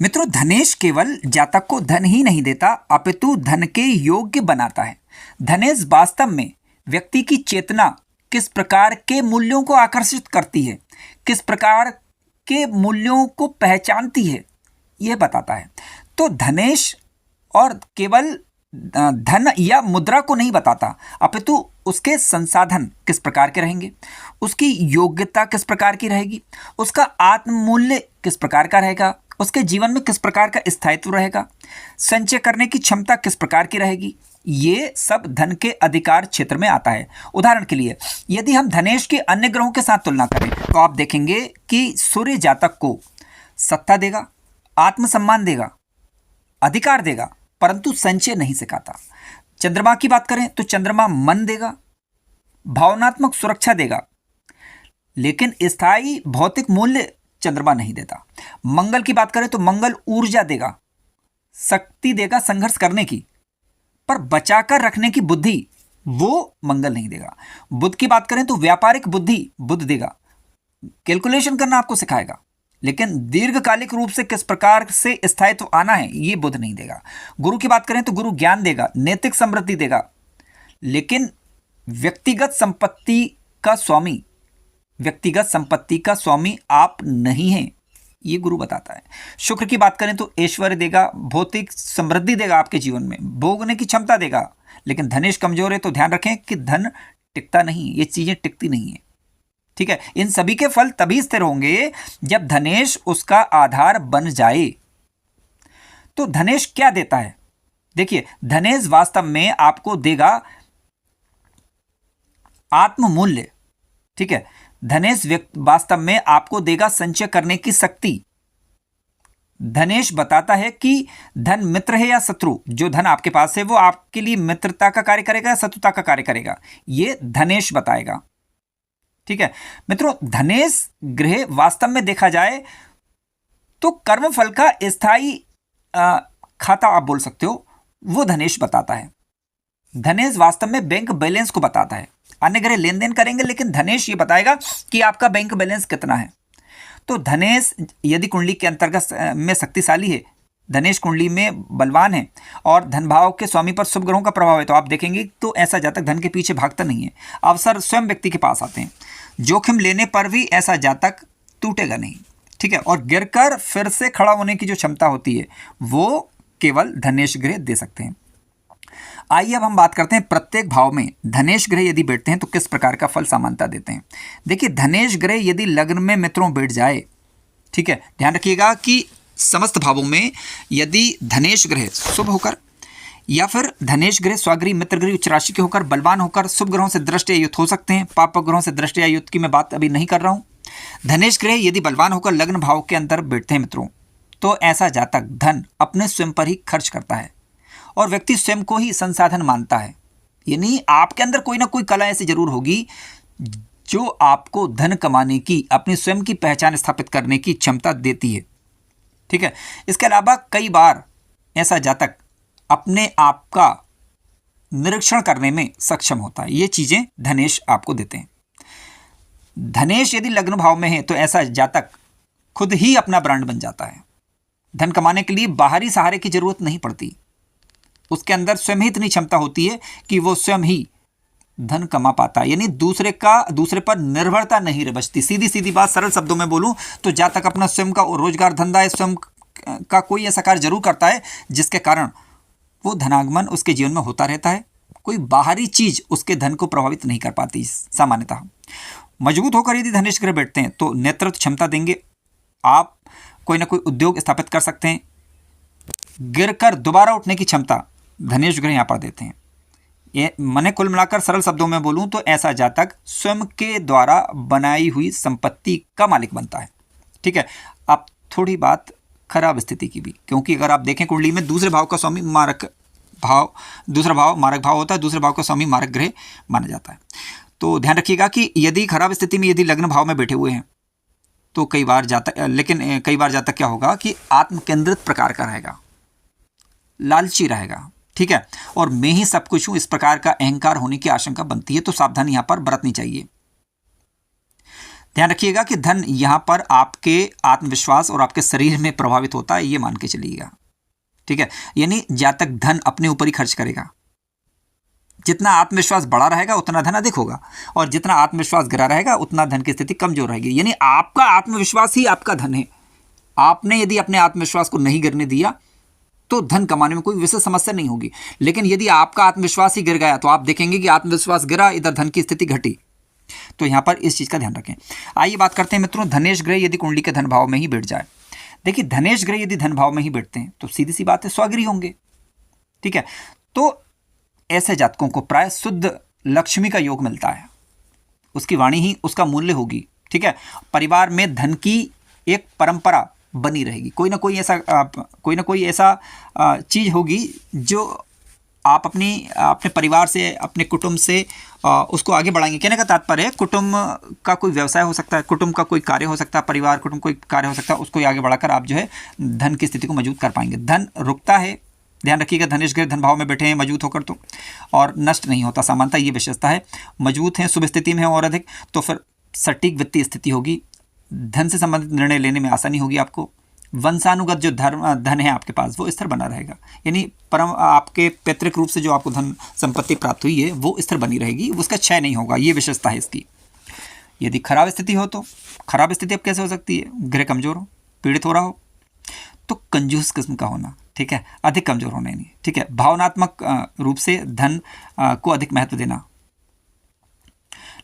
मित्रों, धनेश केवल जातक को धन ही नहीं देता अपितु धन के योग्य बनाता है। धनेश वास्तव में व्यक्ति की चेतना किस प्रकार के मूल्यों को आकर्षित करती है, किस प्रकार के मूल्यों को पहचानती है, यह बताता है। तो धनेश और केवल धन या मुद्रा को नहीं बताता अपितु उसके संसाधन किस प्रकार के रहेंगे, उसकी योग्यता किस प्रकार की रहेगी, उसका आत्ममूल्य किस प्रकार का रहेगा, उसके जीवन में किस प्रकार का स्थायित्व रहेगा, संचय करने की क्षमता किस प्रकार की रहेगी, ये सब धन के अधिकार क्षेत्र में आता है। उदाहरण के लिए यदि हम धनेश के अन्य ग्रहों के साथ तुलना करें तो आप देखेंगे कि सूर्य जातक को सत्ता देगा, आत्मसम्मान देगा, अधिकार देगा, परंतु संचय नहीं सिखाता। चंद्रमा की बात करें तो चंद्रमा मन देगा, भावनात्मक सुरक्षा देगा, लेकिन स्थायी भौतिक मूल्य चंद्रमा नहीं देता। मंगल की बात करें तो मंगल ऊर्जा देगा, शक्ति देगा संघर्ष करने की, पर बचाकर रखने की बुद्धि वो मंगल नहीं देगा। बुध की बात करें तो व्यापारिक बुद्धि बुध देगा, कैलकुलेशन करना आपको सिखाएगा, लेकिन दीर्घकालिक रूप से किस प्रकार से स्थायित्व आना है ये बुध नहीं देगा। गुरु की बात करें तो गुरु ज्ञान देगा, नैतिक समृद्धि देगा, लेकिन व्यक्तिगत संपत्ति का स्वामी आप नहीं हैं, ये गुरु बताता है। शुक्र की बात करें तो ऐश्वर्य देगा, भौतिक समृद्धि देगा, आपके जीवन में भोगने की क्षमता देगा, लेकिन धनेश कमजोर है तो ध्यान रखें कि धन टिकता नहीं, ये चीजें टिकती नहीं है। ठीक है, इन सभी के फल तभी स्थिर होंगे जब धनेश उसका आधार बन जाए। तो धनेश क्या देता है? देखिए, धनेश वास्तव में आपको देगा आत्ममूल्य। ठीक है, धनेश वास्तव में आपको देगा संचय करने की शक्ति। धनेश बताता है कि धन मित्र है या शत्रु। जो धन आपके पास है वो आपके लिए मित्रता का कार्य करेगा या शत्रुता का कार्य करेगा, ये धनेश बताएगा। ठीक है मित्रों, धनेश ग्रह वास्तव में देखा जाए तो कर्मफल का स्थायी खाता आप बोल सकते हो, वो धनेश बताता है। धनेश वास्तव में बैंक बैलेंस को बताता है। अन्य ग्रह लेन देन करेंगे, लेकिन धनेश ये बताएगा कि आपका बैंक बैलेंस कितना है। तो धनेश यदि कुंडली के अंतर्गत में शक्तिशाली है, धनेश कुंडली में बलवान है और धन भाव के स्वामी पर शुभ ग्रहों का प्रभाव है, तो आप देखेंगे तो ऐसा जातक धन के पीछे भागता नहीं है, अवसर स्वयं व्यक्ति के पास आते हैं। जोखिम लेने पर भी ऐसा जातक टूटेगा नहीं। ठीक है, और गिरकर फिर से खड़ा होने की जो क्षमता होती है वो केवल धनेश ग्रह दे सकते हैं। आइए अब हम बात करते हैं प्रत्येक भाव में धनेश ग्रह यदि बैठते हैं तो किस प्रकार का फल समानता देते हैं। देखिए, धनेश ग्रह यदि लग्न में मित्रों बैठ जाए, ठीक है, ध्यान रखिएगा कि समस्त भावों में यदि धनेश ग्रह शुभ होकर या फिर धनेश ग्रह स्वगृह मित्र ग्रह उच्च राशि के होकर बलवान होकर शुभ ग्रहों से दृष्टि युक्त हो सकते हैं। पाप ग्रहों से दृष्टि युक्त की मैं बात अभी नहीं कर रहा हूँ। धनेश ग्रह यदि बलवान होकर लग्न भाव के अंदर बैठते हैं मित्रों, तो ऐसा जातक धन अपने स्वयं पर ही खर्च करता है और व्यक्ति स्वयं को ही संसाधन मानता है। यानी आपके अंदर कोई ना कोई कला ऐसी जरूर होगी जो आपको धन कमाने की, अपनी स्वयं की पहचान स्थापित करने की क्षमता देती है। ठीक है, इसके अलावा कई बार ऐसा जातक अपने आप का निरीक्षण करने में सक्षम होता है। ये चीजें धनेश आपको देते हैं। धनेश यदि लग्न भाव में है तो ऐसा जातक खुद ही अपना ब्रांड बन जाता है। धन कमाने के लिए बाहरी सहारे की जरूरत नहीं पड़ती, उसके अंदर स्वयं ही इतनी क्षमता होती है कि वो स्वयं ही धन कमा पाता है। यानी दूसरे पर निर्भरता नहीं बचती। सीधी सीधी बात, सरल शब्दों में बोलूं तो जातक अपना स्वयं का रोजगार धंधा है, स्वयं का कोई ऐसा कार्य जरूर करता है जिसके कारण वो धनागमन उसके जीवन में होता रहता है। कोई बाहरी चीज उसके धन को प्रभावित नहीं कर पाती। सामान्यतः मजबूत होकर यदि धनेश ग्रह बैठते हैं तो नेतृत्व क्षमता देंगे। आप कोई ना कोई उद्योग स्थापित कर सकते हैं। गिरकर दोबारा उठने की क्षमता धनेश ग्रह यहाँ पर देते हैं। ये मैंने कुल मिलाकर सरल शब्दों में बोलूं तो ऐसा जातक स्वयं के द्वारा बनाई हुई संपत्ति का मालिक बनता है। ठीक है, अब थोड़ी बात खराब स्थिति की भी, क्योंकि अगर आप देखें कुंडली में दूसरे भाव का स्वामी मारक भाव, दूसरा भाव मारक भाव होता है, दूसरे भाव का स्वामी मारक ग्रह माना जाता है। तो ध्यान रखिएगा कि यदि खराब स्थिति में यदि लग्न भाव में बैठे हुए हैं तो कई बार जातक क्या होगा कि आत्म केंद्रित प्रकार का रहेगा, लालची रहेगा। ठीक है, और मैं ही सब कुछ हूं, इस प्रकार का अहंकार होने की आशंका बनती है। तो सावधानी यहां पर बरतनी चाहिए। ध्यान रखिएगा कि धन यहाँ पर आपके आत्मविश्वास और आपके शरीर में प्रभावित होता है, ये मान के चलिएगा, ठीक है। यानी जातक धन अपने ऊपर ही खर्च करेगा। जितना आत्मविश्वास बढ़ा रहेगा उतना धन अधिक होगा, और जितना आत्मविश्वास गिरा रहेगा उतना धन की स्थिति कमजोर रहेगी। यानी आपका आत्मविश्वास ही आपका धन है। आपने यदि अपने आत्मविश्वास को नहीं गिरने दिया तो धन कमाने में कोई विशेष समस्या नहीं होगी। लेकिन यदि आपका आत्मविश्वास ही गिर गया तो आप देखेंगे कि आत्मविश्वास गिरा, इधर धन की स्थिति घटी। तो यहाँ पर इस चीज का ध्यान रखें। आइए बात करते हैं मित्रों, धनेश ग्रह यदि कुंडली के धन भाव में ही बैठ जाए। देखिए, धनेश ग्रह यदि धन भाव में ही बैठते हैं तो सीधी सी बात है, स्वगृही होंगे, ठीक है। तो ऐसे जातकों को प्राय शुद्ध लक्ष्मी का योग मिलता है, उसकी वाणी ही उसका मूल्य होगी, ठीक है। परिवार में धन की एक परंपरा बनी रहेगी, कोई ना कोई ऐसा चीज होगी जो आप अपने परिवार से, अपने कुटुंब से उसको आगे बढ़ाएंगे। कहने का तात्पर्य है, कुटुंब का कोई व्यवसाय हो सकता है, कुटुंब का कोई कार्य हो सकता है, परिवार कुटुंब कोई कार्य हो सकता है, उसको आगे बढ़ाकर आप जो है धन की स्थिति को मजबूत कर पाएंगे। धन रुकता है, ध्यान रखिएगा, धनेश ग्रह धन भाव में बैठे हैं मजबूत होकर तो, और नष्ट नहीं होता, सामान्यतः ये विशेषता है। मजबूत हैं, शुभ स्थिति में है और अधिक, तो फिर सटीक वित्तीय स्थिति होगी, धन से संबंधित निर्णय लेने में आसानी होगी आपको। वंशानुगत जो धन है आपके पास वो स्थिर बना रहेगा, यानी आपके पैतृक रूप से जो आपको धन संपत्ति प्राप्त हुई है वो स्थिर बनी रहेगी, उसका क्षय नहीं होगा, ये विशेषता है इसकी। यदि खराब स्थिति हो तो खराब स्थिति अब कैसे हो सकती है, ग्रह कमजोर हो, पीड़ित हो रहा हो, तो कंजूस किस्म का होना, ठीक है, अधिक कमजोर होना नहीं, ठीक है। भावनात्मक रूप से धन को अधिक महत्व देना,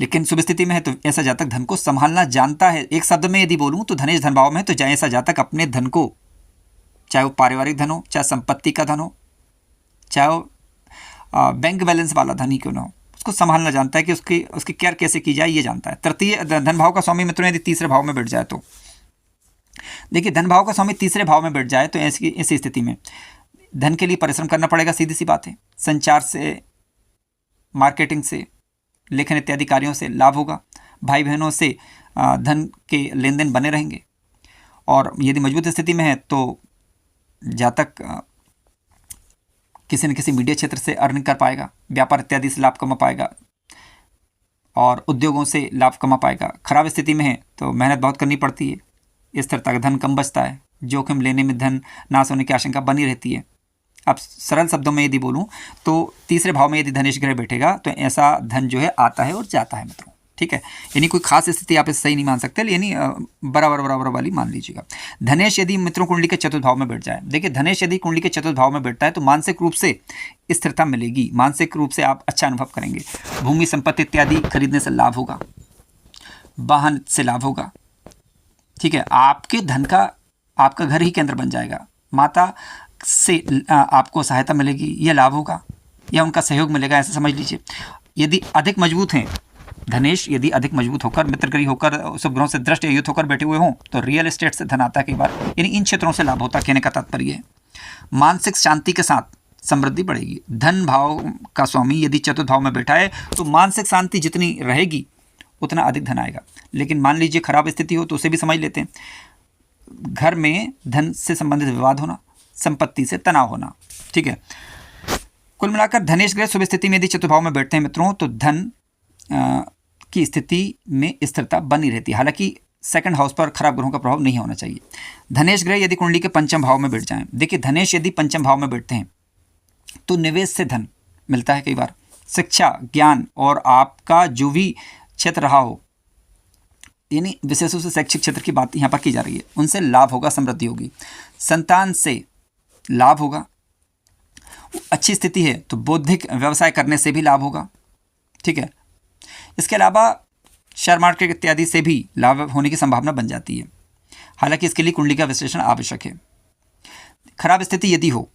लेकिन शुभ स्थिति में है तो ऐसा जातक धन को संभालना जानता है। एक शब्द में यदि बोलूं तो धनेश धन भाव में है तो ऐसा जातक अपने धन को, चाहे वो पारिवारिक धन हो, चाहे संपत्ति का धन हो, चाहे वो बैंक बैलेंस वाला धन ही क्यों ना हो, उसको संभालना जानता है कि उसकी केयर कैसे की जाए, ये जानता है। तृतीय धन भाव का स्वामी मित्रों यदि तीसरे भाव में बैठ जाए तो, देखिए, धन भाव का स्वामी तीसरे भाव में बैठ जाए तो ऐसी स्थिति में धन के लिए परिश्रम करना पड़ेगा, सीधी सी बात है। संचार से, मार्केटिंग से, लेखन इत्यादि कार्यों से लाभ होगा। भाई बहनों से धन के लेन देन बने रहेंगे, और यदि मजबूत स्थिति में है तो जातक किसी न किसी मीडिया क्षेत्र से अर्निंग कर पाएगा, व्यापार इत्यादि से लाभ कमा पाएगा, और उद्योगों से लाभ कमा पाएगा। खराब स्थिति में है तो मेहनत बहुत करनी पड़ती है, स्थिरता का धन कम बचता है, जोखिम लेने में धन नाश होने की आशंका बनी रहती है। अब सरल शब्दों में यदि बोलूं तो तीसरे भाव में यदि धनेश ग्रह बैठेगा तो ऐसा धन जो है आता है और जाता है मित्रों, ठीक है। यानी कोई खास स्थिति आप इसे सही नहीं मान सकते, यानी बराबर वाली मान लीजिएगा। धनेश यदि मित्रों कुंडली के चतुर्थ भाव में बैठ जाए, देखिए, धनेश यदि कुंडली के चतुर्थ भाव में बैठता है तो मानसिक रूप से स्थिरता मिलेगी, मानसिक रूप से आप अच्छा अनुभव करेंगे। भूमि संपत्ति इत्यादि खरीदने से लाभ होगा, वाहन से लाभ होगा, ठीक है। आपके धन का आपका घर ही केंद्र बन जाएगा, माता से आपको सहायता मिलेगी, यह लाभ होगा, या उनका सहयोग मिलेगा, ऐसा समझ लीजिए। यदि अधिक मजबूत हैं धनेश, यदि अधिक मजबूत होकर, मित्रगृही होकर, शुभ ग्रहों से दृष्ट युक्त होकर बैठे हुए हों तो रियल एस्टेट से धन आता है कई बार, यानी इन क्षेत्रों से लाभ होता है, कहने का तात्पर्य है। मानसिक शांति के साथ समृद्धि बढ़ेगी। धन भाव का स्वामी यदि चतुर्थ भाव में बैठा है तो मानसिक शांति जितनी रहेगी उतना अधिक धन आएगा। लेकिन मान लीजिए खराब स्थिति हो तो उसे भी समझ लेते हैं, घर में धन से संबंधित विवाद होना, संपत्ति से तनाव होना, ठीक है। कुल मिलाकर धनेश ग्रह शुभ स्थिति में यदि चतुर्थ भाव में बैठते हैं मित्रों तो धन की स्थिति में स्थिरता बनी रहती है। हालांकि सेकंड हाउस पर खराब ग्रहों का प्रभाव नहीं होना चाहिए। धनेश ग्रह यदि कुंडली के पंचम भाव में बैठ जाएं, देखिए, धनेश यदि पंचम भाव में बैठते हैं तो निवेश से धन मिलता है कई बार, शिक्षा, ज्ञान और आपका जो भी क्षेत्र रहा हो, यानी विशेष रूप से शैक्षिक क्षेत्र की बात यहाँ पर की जा रही है, उनसे लाभ होगा, समृद्धि होगी। संतान से लाभ होगा, अच्छी स्थिति है तो बौद्धिक व्यवसाय करने से भी लाभ होगा, ठीक है। इसके अलावा शेयर मार्केट इत्यादि से भी लाभ होने की संभावना बन जाती है। हालांकि इसके लिए कुंडली का विश्लेषण आवश्यक है। खराब स्थिति यदि हो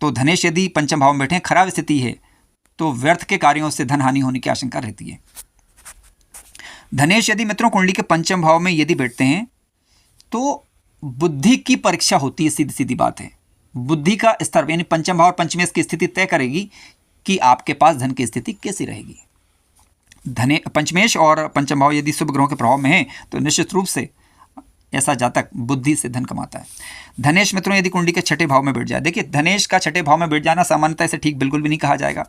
तो धनेश यदि पंचम भाव में बैठे, खराब स्थिति है तो व्यर्थ के कार्यों से धन हानि होने की आशंका रहती है। धनेश यदि मित्रों कुंडली के पंचम भाव में यदि बैठते हैं तो बुद्धि की परीक्षा होती है, सीधी सीधी बात है। बुद्धि का स्तर, यानी पंचम भाव और पंचमेश की स्थिति तय करेगी कि आपके पास धन की स्थिति कैसी रहेगी। पंचमेश और पंचम भाव यदि शुभ ग्रहों के प्रभाव में है तो निश्चित रूप से ऐसा जातक बुद्धि से धन कमाता है। धनेश मित्रों यदि कुंडली के छठे भाव में बैठ जाए, देखिए, धनेश का छठे भाव में बैठ जाना सामान्यतः इसे ठीक बिल्कुल भी नहीं कहा जाएगा,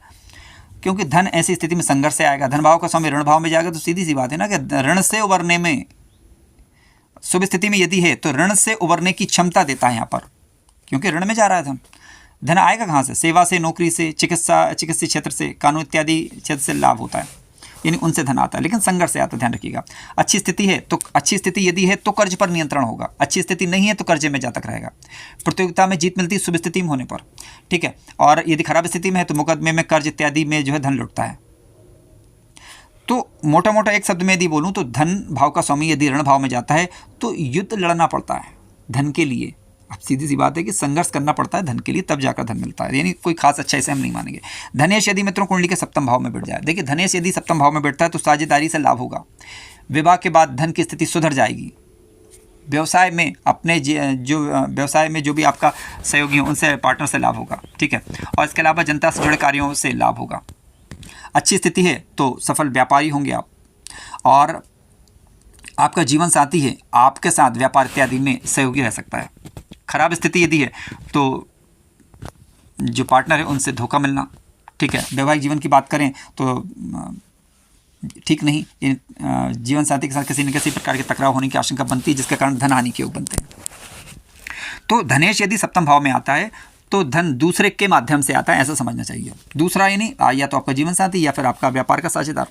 क्योंकि धन ऐसी स्थिति में संघर्ष से आएगा। धन भाव का स्वामी ऋण भाव में जाएगा तो सीधी सी बात है ना कि ऋण से उबरने में, शुभ स्थिति में यदि है तो ऋण से उबरने की क्षमता देता है यहाँ पर, क्योंकि ऋण में जा रहा है धन। धन आएगा कहाँ से? सेवा से, नौकरी से, चिकित्सीय क्षेत्र से, कानून इत्यादि क्षेत्र से लाभ होता है, यानी उनसे धन आता है, लेकिन संघर्ष से आता है, ध्यान रखिएगा। अच्छी स्थिति है तो, अच्छी स्थिति यदि है तो कर्ज पर नियंत्रण होगा, अच्छी स्थिति नहीं है तो कर्जे में जातक रहेगा। प्रतियोगिता में जीत मिलती है शुभ स्थिति में होने पर, ठीक है। और यदि खराब स्थिति में है तो मुकदमे में, कर्ज इत्यादि में जो है धन लुटता है। तो मोटा मोटा एक शब्द में यदि बोलूँ तो धन भाव का स्वामी यदि ऋण भाव में जाता है तो युद्ध लड़ना पड़ता है धन के लिए। अब सीधी सी बात है कि संघर्ष करना पड़ता है धन के लिए, तब जाकर धन मिलता है, यानी कोई खास अच्छा इसे हम नहीं मानेंगे। धनेश यदि मित्रों कुंडली के सप्तम भाव में बैठ जाए, देखिए धनेश यदि सप्तम भाव में बैठता है तो साझेदारी से लाभ होगा, विवाह के बाद धन की स्थिति सुधर जाएगी, व्यवसाय में अपने जो व्यवसाय में जो भी आपका सहयोगी हो उनसे, पार्टनर से लाभ होगा, ठीक है। और इसके अलावा जनता से जुड़े कार्यों से लाभ होगा। अच्छी स्थिति है तो सफल व्यापारी होंगे आप, और आपका जीवन साथी है आपके साथ व्यापार इत्यादि में सहयोगी रह सकता है। खराब स्थिति यदि है तो जो पार्टनर है उनसे धोखा मिलना, ठीक है। वैवाहिक जीवन की बात करें तो ठीक नहीं, जीवन साथी के साथ किसी न किसी प्रकार के टकराव होने की आशंका बनती है, जिसके कारण धन हानि के योग बनते हैं। तो धनेश यदि सप्तम भाव में आता है तो धन दूसरे के माध्यम से आता है, ऐसा समझना चाहिए। दूसरा यानी या तो आपका जीवन साथी या फिर आपका व्यापार का साझेदार।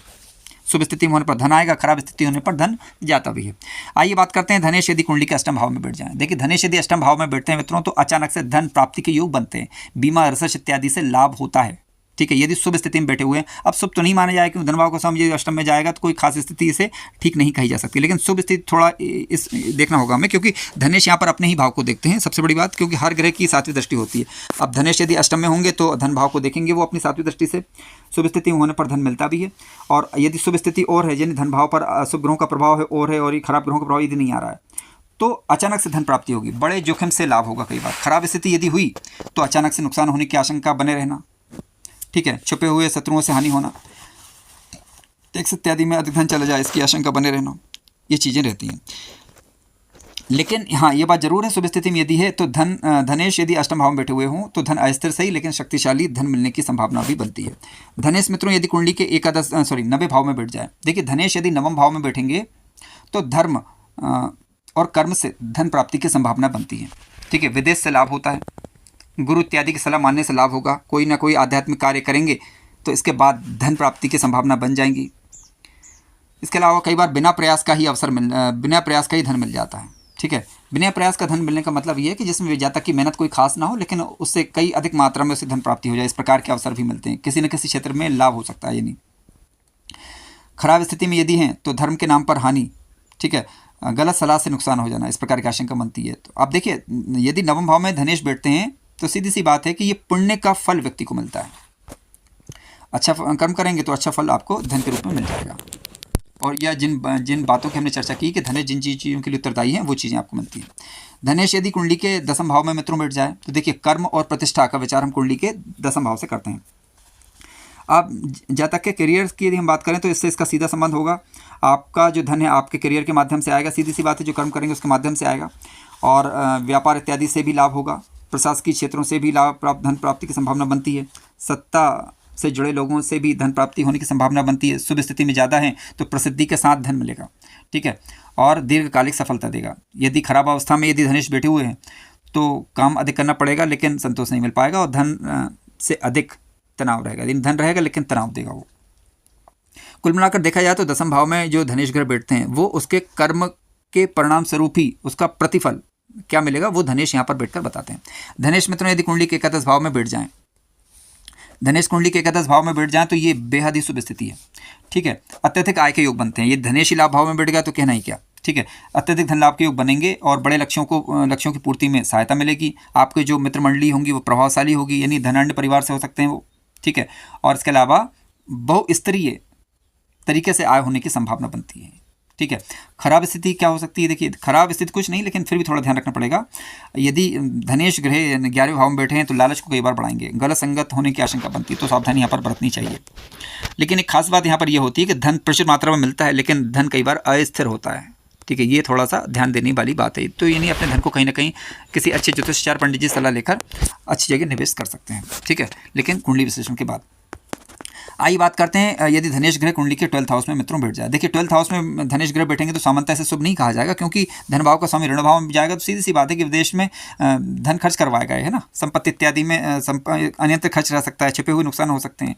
शुभ स्थिति में होने पर धन आएगा, खराब स्थिति होने पर धन जाता भी है। आइए बात करते हैं धनेश यदि कुंडली के अष्टम भाव में बैठ जाए। देखिए धनेश यदि अष्टम भाव में बैठते हैं मित्रों तो अचानक से धन प्राप्ति के योग बनते हैं, बीमा, रिसर्च इत्यादि से लाभ होता है, ठीक है, यदि शुभ स्थिति में बैठे हुए हैं। अब शुभ तो नहीं माना जाएगा क्योंकि धन भाव का स्वामी यदि अष्टम में जाएगा तो कोई खास स्थिति इसे ठीक नहीं कही जा सकती, लेकिन शुभ स्थिति थोड़ा इस देखना होगा हमें, क्योंकि धनेश यहाँ पर अपने ही भाव को देखते हैं, सबसे बड़ी बात, क्योंकि हर ग्रह की सातवीं दृष्टि होती है। अब धनेश यदि अष्टम में होंगे तो धन भाव को देखेंगे वो अपनी सातवीं दृष्टि से, शुभ स्थिति होने पर धन मिलता भी है। और यदि शुभ स्थिति और है, यानी धन भाव पर शुभ ग्रहों का प्रभाव है और है, और ये खराब ग्रहों का प्रभाव यदि नहीं आ रहा है तो अचानक से धन प्राप्ति होगी, बड़े जोखिम से लाभ होगा। कई बार खराब स्थिति यदि हुई तो अचानक से नुकसान होने की आशंका बने रहना, ठीक है, छुपे हुए शत्रुओं से हानि होना, टैक्स इत्यादि में अधिक धन चला जाए इसकी आशंका बने रहना, ये चीज़ें रहती हैं। लेकिन हाँ ये बात जरूर है, शुभ स्थिति में यदि है तो धनेश यदि अष्टम भाव में बैठे हुए हों तो धन अस्थिर सही लेकिन शक्तिशाली धन मिलने की संभावना भी बनती है। धनेश मित्रों यदि कुंडली के नवे भाव में बैठ जाए, देखिए धनेश यदि नवम भाव में बैठेंगे तो धर्म और कर्म से धन प्राप्ति की संभावना बनती है, ठीक है। विदेश से लाभ होता है, गुरु इत्यादि की सलाह मानने से लाभ होगा, कोई ना कोई आध्यात्मिक कार्य करेंगे तो इसके बाद धन प्राप्ति की संभावना बन जाएंगी। इसके अलावा कई बार बिना प्रयास का ही धन मिल जाता है, ठीक है। बिना प्रयास का धन मिलने का मतलब ये है कि जिसमें जातक की मेहनत कोई खास ना हो लेकिन उससे कई अधिक मात्रा में उसे धन प्राप्ति हो जाए, इस प्रकार के अवसर भी मिलते हैं, किसी न किसी क्षेत्र में लाभ हो सकता है। यानी खराब स्थिति में यदि हैं तो धर्म के नाम पर हानि, ठीक है, गलत सलाह से नुकसान हो जाना, इस प्रकार की आशंका बनती है। तो आप देखिए यदि नवम भाव में धनेश बैठते हैं तो सीधी सी बात है कि ये पुण्य का फल व्यक्ति को मिलता है, अच्छा कर्म करेंगे तो अच्छा फल आपको धन के रूप में मिल जाएगा। और यह जिन बातों की हमने चर्चा की कि धनेश जिन चीज़ों के लिए उत्तरदायी हैं वो चीज़ें आपको मिलती हैं। धनेश यदि कुंडली के दसम भाव में मित्रों बैठ जाए तो देखिए कर्म और प्रतिष्ठा का विचार हम कुंडली के दसम भाव से करते हैं। आप जातक के करियर की यदि हम बात करें तो इससे इसका सीधा संबंध होगा। आपका जो धन है आपके करियर के माध्यम से आएगा, सीधी सी बात है, जो कर्म करेंगे उसके माध्यम से आएगा। और व्यापार इत्यादि से भी लाभ होगा, प्रशासकीय क्षेत्रों से भी धन प्राप्ति की संभावना बनती है, सत्ता से जुड़े लोगों से भी धन प्राप्ति होने की संभावना बनती है। शुभ स्थिति में ज़्यादा है तो प्रसिद्धि के साथ धन मिलेगा, ठीक है, और दीर्घकालिक सफलता देगा। यदि खराब अवस्था में यदि धनेश बैठे हुए हैं तो काम अधिक करना पड़ेगा लेकिन संतोष नहीं मिल पाएगा, और धन से अधिक तनाव रहेगा, यानी धन रहेगा लेकिन तनाव देगा वो। कुल मिलाकर देखा जाए तो दसम भाव में जो धनेश ग्रह बैठते हैं वो उसके कर्म के परिणाम स्वरूप ही उसका प्रतिफल क्या मिलेगा वो धनेश यहाँ पर बैठकर बताते हैं। धनेश मित्रों यदि कुंडली के एकादश भाव में बैठ जाएं, धनेश कुंडली के एकादश भाव में बैठ जाएं तो ये बेहद ही शुभ स्थिति है, ठीक है। अत्यधिक आय के योग बनते हैं, ये धनेश ही लाभ भाव में बैठ गया तो कहना ही क्या, ठीक है। अत्यधिक धन लाभ के योग बनेंगे और बड़े लक्ष्यों की पूर्ति में सहायता मिलेगी। आपके जो मित्र मंडली होंगी वो प्रभावशाली होगी, यानी धनाढ्य परिवार से हो सकते हैं वो, ठीक है। और इसके अलावा बहुस्तरीय तरीके से आय होने की संभावना बनती है, ठीक है। खराब स्थिति क्या हो सकती है, देखिए खराब स्थिति कुछ नहीं लेकिन फिर भी थोड़ा ध्यान रखना पड़ेगा। यदि धनेश ग्रह 11वें भाव में बैठे हैं तो लालच को कई बार बढ़ाएंगे, गलत संगत होने की आशंका बनती है, तो सावधानी यहाँ पर बरतनी चाहिए। लेकिन एक खास बात यहाँ पर यह होती है कि धन प्रचुर मात्रा में मिलता है लेकिन धन कई बार अस्थिर होता है, ठीक है, ये थोड़ा सा ध्यान देने वाली बात है। तो यानी अपने धन को कहीं ना कहीं किसी अच्छे ज्योतिषाचार्य पंडित जी सलाह लेकर अच्छी जगह निवेश कर सकते हैं, ठीक है, लेकिन कुंडली विश्लेषण के बाद। आइए बात करते हैं यदि धनेश ग्रह कुंडली के 12th हाउस में मित्रों बैठ जाए। देखिए 12th हाउस में धनेश ग्रह बैठेंगे तो सामान्यतः से शुभ नहीं कहा जाएगा, क्योंकि धन भाव का स्वामी ऋण भाव में जाएगा तो सीधी सी बात है कि विदेश में धन खर्च करवाएगा, है ना, संपत्ति इत्यादि में अनियंत्रित खर्च रह सकता है, छिपे हुए नुकसान हो सकते हैं।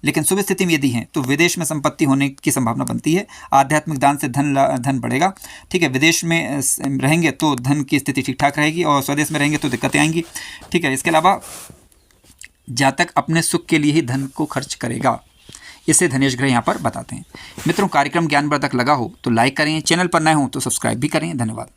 लेकिन शुभ स्थिति में यदि हैं तो विदेश में संपत्ति होने की संभावना बनती है। आध्यात्मिक दान से धन बढ़ेगा। ठीक है, विदेश में रहेंगे तो धन की स्थिति ठीक ठाक रहेगी और स्वदेश में रहेंगे तो दिक्कतें आएंगी। ठीक है, इसके अलावा जातक अपने सुख के लिए ही धन को खर्च करेगा, इसे धनेश ग्रह यहाँ पर बताते हैं। मित्रों, कार्यक्रम ज्ञानवर्धक लगा हो तो लाइक करें, चैनल पर नए हो तो सब्सक्राइब भी करें। धन्यवाद।